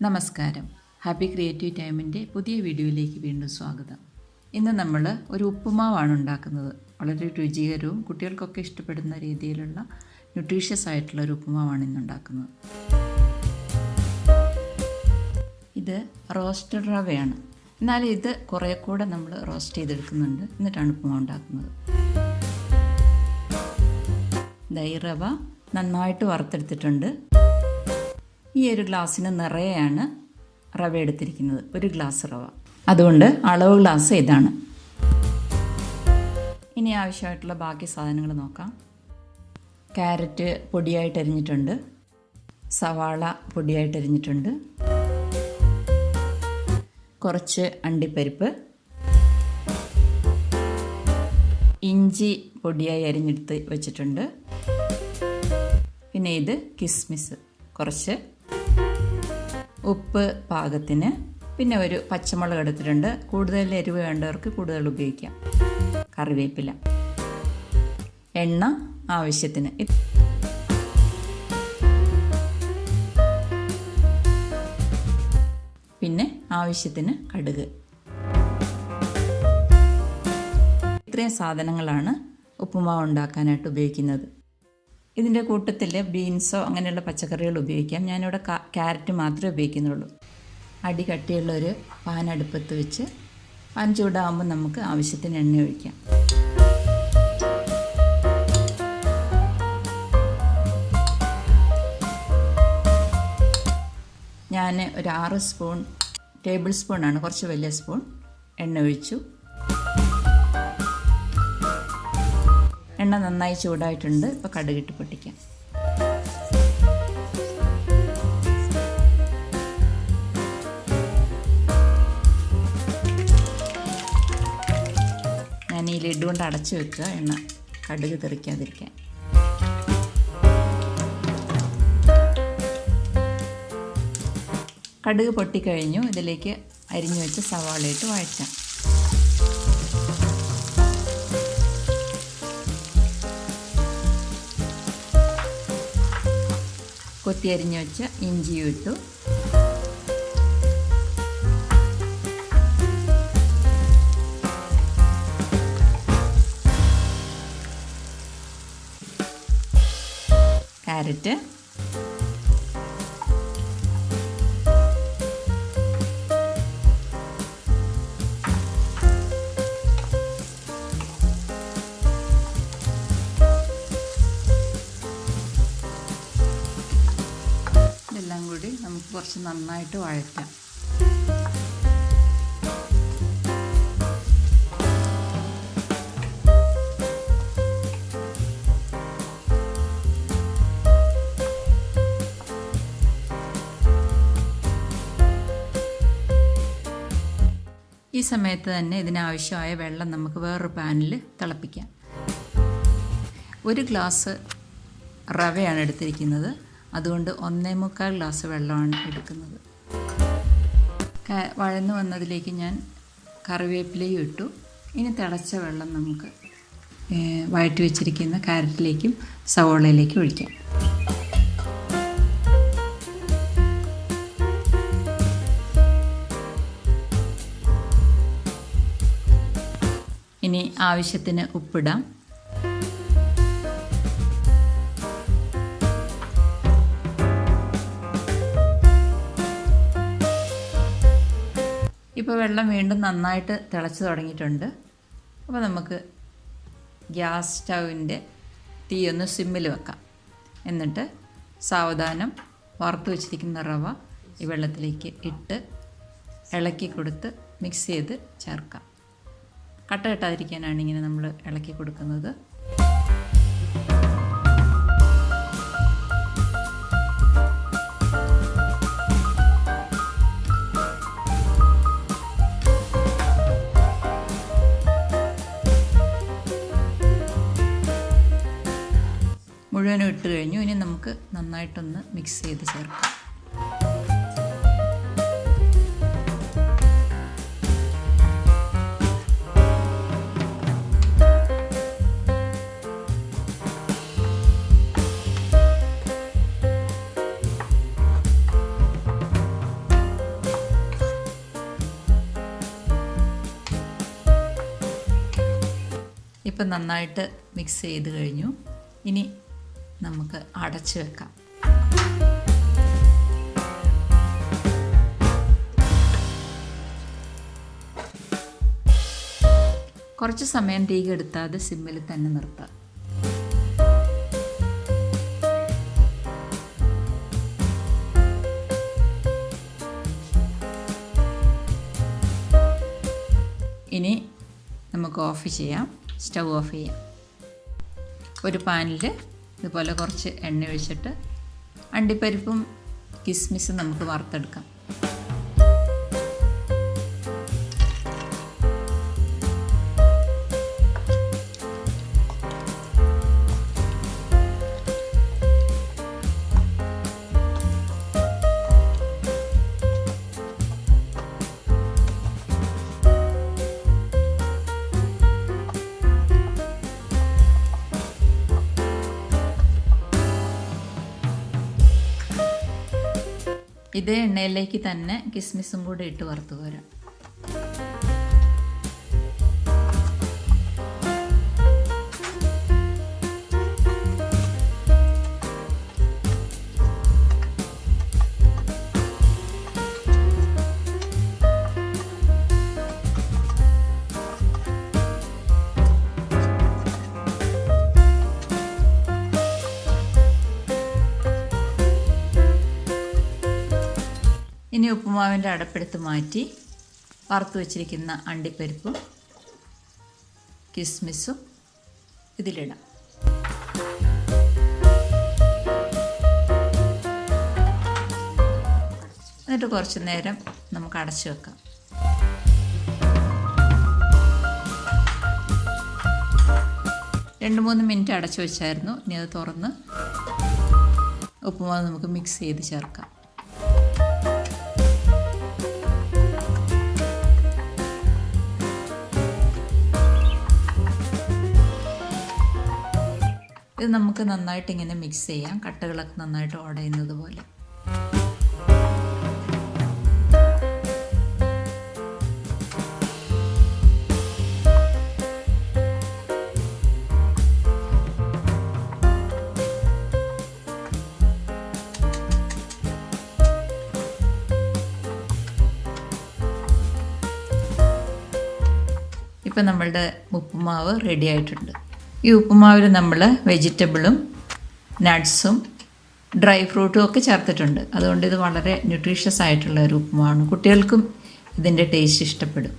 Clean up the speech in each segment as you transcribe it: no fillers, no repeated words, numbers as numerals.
നമസ്കാരം. Happy creative ടൈമിൻ്റെ പുതിയ വീഡിയോയിലേക്ക് വീണ്ടും സ്വാഗതം. ഇന്ന് നമ്മൾ ഒരു ഉപ്പുമാവാണ് ഉണ്ടാക്കുന്നത്. വളരെ രുചികരവും കുട്ടികൾക്കൊക്കെ ഇഷ്ടപ്പെടുന്ന രീതിയിലുള്ള ന്യൂട്രീഷ്യസ് ആയിട്ടുള്ള ഒരു ഉപ്പുമാവാണ് ഇന്ന് ഉണ്ടാക്കുന്നത്. ഇത് റോസ്റ്റഡ് റവയാണ്. എന്നാൽ ഇത് കുറേ കൂടെ നമ്മൾ റോസ്റ്റ് ചെയ്തെടുക്കുന്നുണ്ട്. എന്നിട്ടാണ് ഉപ്പുമാവ് ഉണ്ടാക്കുന്നത്. ഈ റവ നന്നായിട്ട് വറുത്തെടുത്തിട്ടുണ്ട്. ഈ ഒരു ഗ്ലാസ്സിന് നിറയെയാണ് റവ എടുത്തിരിക്കുന്നത്, ഒരു ഗ്ലാസ് റവ. അതുകൊണ്ട് അളവ് ഗ്ലാസ് ഇതാണ്. ഇനി ആവശ്യമായിട്ടുള്ള ബാക്കി സാധനങ്ങൾ നോക്കാം. ക്യാരറ്റ് പൊടിയായിട്ട് അരിഞ്ഞിട്ടുണ്ട്, സവാള പൊടിയായിട്ട് അരിഞ്ഞിട്ടുണ്ട്, കുറച്ച് അണ്ടിപ്പരിപ്പ്, ഇഞ്ചി പൊടിയായി അരിഞ്ഞെടുത്ത് വെച്ചിട്ടുണ്ട്, പിന്നെ ഇത് കിസ്മിസ്, കുറച്ച് ഉപ്പ് പാകത്തിന്, പിന്നെ ഒരു പച്ചമുളക് എടുത്തിട്ടുണ്ട്. കൂടുതൽ എരിവ് വേണ്ടവർക്ക് കൂടുതൽ ഉപയോഗിക്കാം. കറിവേപ്പില, എണ്ണ ആവശ്യത്തിന്, പിന്നെ ആവശ്യത്തിന് കടുക്. ഇത്രയും സാധനങ്ങളാണ് ഉപ്പുമാവ് ഉണ്ടാക്കാനായിട്ട് ഉപയോഗിക്കുന്നത്. ഇതിൻ്റെ കൂട്ടത്തിൽ ബീൻസോ അങ്ങനെയുള്ള പച്ചക്കറികൾ ഉപയോഗിക്കാം. ഞാനിവിടെ ക്യാരറ്റ് മാത്രമേ ഉപയോഗിക്കുന്നുള്ളൂ. അടി കട്ടിയുള്ളൊരു പാൻ അടുപ്പത്ത് വെച്ച് പാൻ ചൂടാകുമ്പോൾ നമുക്ക് ആവശ്യത്തിന് എണ്ണ ഒഴിക്കാം. ഞാൻ ഒരു 6 ടേബിൾ സ്പൂണാണ്, കുറച്ച് വലിയ സ്പൂൺ എണ്ണ ഒഴിച്ചു. എണ്ണ നന്നായി ചൂടായിട്ടുണ്ട്. ഇപ്പോൾ കടുകിട്ട് പൊട്ടിക്കാം. ഞാൻ ഈ ലിഡ് കൊണ്ട് അടച്ചു വെക്കുക, എണ്ണ കടുക് തെറിക്കാതിരിക്കാൻ. കടുക് പൊട്ടിക്കഴിഞ്ഞു. ഇതിലേക്ക് അരിഞ്ഞു വെച്ച് സവാളയിട്ട് വഴറ്റാം. കൊത്തി അരിഞ്ഞു വെച്ച ഇഞ്ചിയും ഇട്ടു. ക്യാരറ്റ്, ഇതെല്ലാം കൂടി നമുക്ക് കുറച്ച് നന്നായിട്ട് വഴറ്റാം. ഈ സമയത്ത് തന്നെ ഇതിനാവശ്യമായ വെള്ളം നമുക്ക് വേറൊരു പാനിൽ തിളപ്പിക്കാം. 1 ഗ്ലാസ് റവയാണ് എടുത്തിരിക്കുന്നത്. അതുകൊണ്ട് 1.25 ഗ്ലാസ് വെള്ളമാണ് എടുക്കുന്നത്. വഴന്നു വന്നതിലേക്ക് ഞാൻ കറിവേപ്പിലയും ഇട്ടു. ഇനി തിളച്ച വെള്ളം നമുക്ക് വഴറ്റി വെച്ചിരിക്കുന്ന ക്യാരറ്റിലേക്കും സവോളയിലേക്കും ഒഴിക്കാം. ഇനി ആവശ്യത്തിന് ഉപ്പിടാം. ഇപ്പോൾ വെള്ളം വീണ്ടും നന്നായിട്ട് തിളച്ച് തുടങ്ങിയിട്ടുണ്ട്. അപ്പോൾ നമുക്ക് ഗ്യാസ് സ്റ്റൗവിൻ്റെ തീ ഒന്ന് സിമ്മിൽ വെക്കാം. എന്നിട്ട് സാവധാനം വറുത്ത് വെച്ചിരിക്കുന്ന റവ ഈ വെള്ളത്തിലേക്ക് ഇട്ട് ഇളക്കി കൊടുത്ത് മിക്സ് ചെയ്ത് ചേർക്കാം. കട്ട കെട്ടാതിരിക്കാനാണ് ഇങ്ങനെ നമ്മൾ ഇളക്കി കൊടുക്കുന്നത്. മുഴുവനും ഇട്ട് കഴിഞ്ഞു. ഇനി നമുക്ക് നന്നായിട്ടൊന്ന് മിക്സ് ചെയ്ത് ചേർക്കാം. ഇപ്പം നന്നായിട്ട് മിക്സ് ചെയ്ത് കഴിഞ്ഞു. ഇനി നമുക്ക് അടച്ച് വെക്കാം. കുറച്ച് സമയം തീ കെടുത്താതെ സിമ്മിൽ തന്നെ നിർത്താം. ഇനി നമുക്ക് ഓഫ് ചെയ്യാം. സ്റ്റൗ ഓഫ് ചെയ്യാം. ഒരു പാനിൽ ഇതുപോലെ കുറച്ച് എണ്ണ ഒഴിച്ചിട്ട് അണ്ടിപ്പരിപ്പും കിസ്മിസും നമുക്ക് വറുത്തെടുക്കാം. ഇതേ എണ്ണയിലേക്ക് തന്നെ കിസ്മിസും കൂടെ ഇട്ട് വറുത്ത് പോരാം. ഇനി ഉപ്പുമാവിൻ്റെ അടപ്പെടുത്ത് മാറ്റി വറുത്ത് വച്ചിരിക്കുന്ന അണ്ടിപ്പരിപ്പും കിസ്മിസും ഇതിലിടാം. എന്നിട്ട് കുറച്ച് നേരം നമുക്ക് അടച്ചു വെക്കാം. രണ്ട് മൂന്ന് മിനിറ്റ് അടച്ചു വെച്ചായിരുന്നു. ഇനി അത് തുറന്ന് ഉപ്പുമാവ് നമുക്ക് മിക്സ് ചെയ്ത് ചേർക്കാം. ഇത് നമുക്ക് നന്നായിട്ട് ഇങ്ങനെ മിക്സ് ചെയ്യാം. കട്ടകളൊക്കെ നന്നായിട്ട് ഉടയുന്നത് പോലെ. ഇപ്പം നമ്മളുടെ ഉപ്പുമാവ് റെഡി ആയിട്ടുണ്ട്. ഈ ഉപ്പുമാവിൽ നമ്മൾ വെജിറ്റബിളും നട്ട്സും ഡ്രൈ ഫ്രൂട്ടും ഒക്കെ ചേർത്തിട്ടുണ്ട്. അതുകൊണ്ട് ഇത് വളരെ ന്യൂട്രീഷ്യസ് ആയിട്ടുള്ള ഒരു ഉപ്പുമാവാണ്. കുട്ടികൾക്കും ഇതിൻ്റെ ടേസ്റ്റ് ഇഷ്ടപ്പെടും.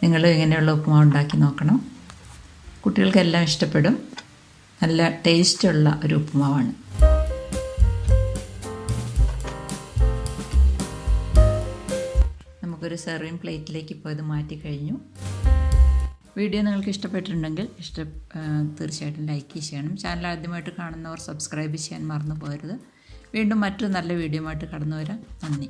നിങ്ങൾ ഇങ്ങനെയുള്ള ഉപ്പുമാവ് ഉണ്ടാക്കി നോക്കണം. കുട്ടികൾക്കെല്ലാം ഇഷ്ടപ്പെടും. നല്ല ടേസ്റ്റുള്ള ഒരു ഉപ്പുമാവാണ്. നമുക്കൊരു സെർവിങ് പ്ലേറ്റിലേക്ക് ഇപ്പോൾ ഇത് മാറ്റി കഴിഞ്ഞു. വീഡിയോ നിങ്ങൾക്ക് ഇഷ്ടപ്പെട്ടിട്ടുണ്ടെങ്കിൽ തീർച്ചയായിട്ടും ലൈക്ക് ചെയ്യണം. ചാനൽ ആദ്യമായിട്ട് കാണുന്നവർ സബ്സ്ക്രൈബ് ചെയ്യാൻ മറന്നു പോകരുത്. വീണ്ടും മറ്റൊരു നല്ല വീഡിയോ ആയിട്ട് കടന്നു വരാം. നന്ദി.